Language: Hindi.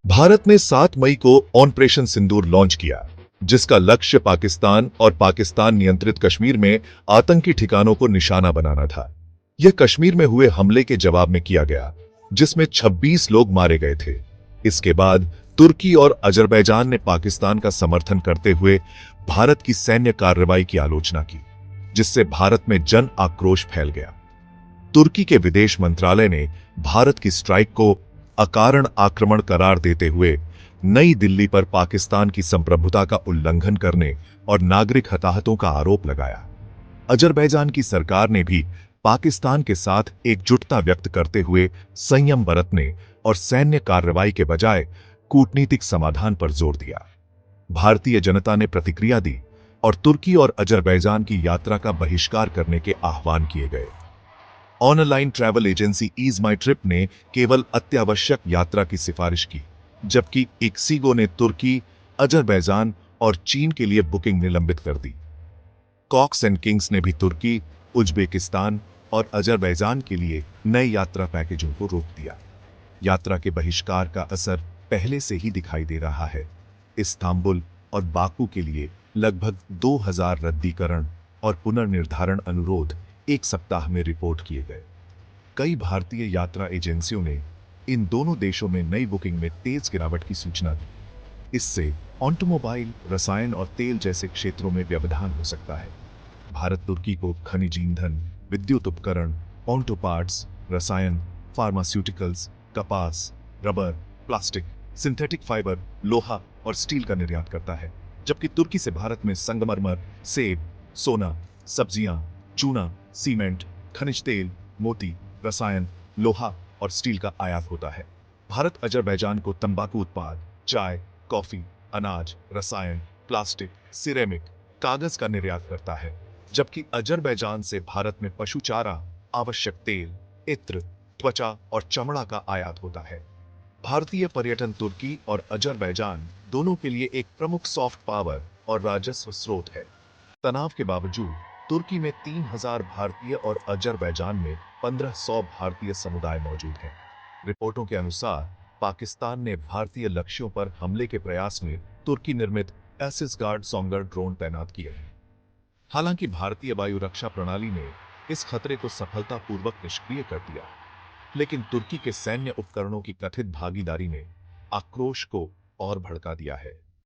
भारत ने 7 मई को ऑपरेशन सिंदूर लॉन्च किया, जिसका लक्ष्य पाकिस्तान और पाकिस्तान नियंत्रित कश्मीर में आतंकी ठिकानों को निशाना बनाना था। यह कश्मीर में हुए हमले के जवाब में किया गया, जिसमें 26 लोग मारे गए थे। इसके बाद तुर्की और अजरबैजान ने पाकिस्तान का समर्थन करते हुए भारत की सैन्य कार्रवाई की आलोचना की, जिससे भारत में जन आक्रोश फैल गया। तुर्की के विदेश मंत्रालय ने भारत की स्ट्राइक को अकारण आक्रमण करार देते हुए नई दिल्ली पर पाकिस्तान की संप्रभुता का उल्लंघन करने और नागरिक हताहतों का आरोप लगाया। अजरबैजान की सरकार ने भी पाकिस्तान के साथ एकजुटता व्यक्त करते हुए संयम बरतने और सैन्य कार्रवाई के बजाय कूटनीतिक समाधान पर जोर दिया। भारतीय जनता ने प्रतिक्रिया दी और तुर्की और अजरबैजान की यात्रा का बहिष्कार करने के आह्वान किए गए। ऑनलाइन ट्रैवल एजेंसी ईज माई ट्रिप ने केवल अत्यावश्यक यात्रा की सिफारिश की, जबकि इक्सिगो ने तुर्की, अजरबैजान और चीन के लिए बुकिंग निलंबित कर दी। कॉक्स एंड किंग्स ने भी तुर्की, उज्बेकिस्तान और अजरबैजान के लिए नए यात्रा पैकेजों को रोक दिया। यात्रा के बहिष्कार का असर पहले से ही दिखाई दे रहा है। इस्तांबुल और बाकू के लिए लगभग 2000 रद्दीकरण और पुनर्निर्धारण अनुरोध एक सप्ताह में रिपोर्ट किए गए। कई भारतीय यात्रा एजेंसियों ने इन दोनों देशों में नई बुकिंग में तेज गिरावट की सूचना दी। इससे ऑटोमोबाइल, रसायन और तेल जैसे क्षेत्रों में व्यवधान हो सकता है। भारत तुर्की को खनिज ईंधन, विद्युत उपकरण, ऑटो पार्ट्स, रसायन, फार्मास्यूटिकल्स, कपास, रबर, प्लास्टिक, सिंथेटिक फाइबर, लोहा और स्टील का निर्यात करता है, जबकि तुर्की से भारत में संगमरमर, सेब, सोना, सब्जियां, चूना, सीमेंट, खनिज तेल, मोती, रसायन, लोहा और स्टील का आयात होता है। भारत अजरबैजान को तंबाकू उत्पाद, चाय, कॉफी, अनाज, रसायन, प्लास्टिक, सिरेमिक, कागज का निर्यात करता है, जबकि अजरबैजान से भारत में पशु चारा, आवश्यक तेल, इत्र, त्वचा और चमड़ा का आयात होता है। भारतीय पर्यटन तुर्की और अजरबैजान दोनों के लिए एक प्रमुख सॉफ्ट पावर और राजस्व स्रोत है। तनाव के बावजूद तुर्की में 3000 भारतीय और अजरबैजान में 1500 भारतीय समुदाय मौजूद हैं। रिपोर्टों के अनुसार पाकिस्तान ने भारतीय लक्ष्यों पर हमले के प्रयास में तुर्की निर्मित एसिस गार्ड सोंगर ड्रोन तैनात किए हैं। हालांकि भारतीय वायु रक्षा प्रणाली ने इस खतरे को सफलतापूर्वक निष्क्रिय कर दिया, लेकिन तुर्की के सैन्य उपकरणों की कथित भागीदारी ने आक्रोश को और भड़का दिया है।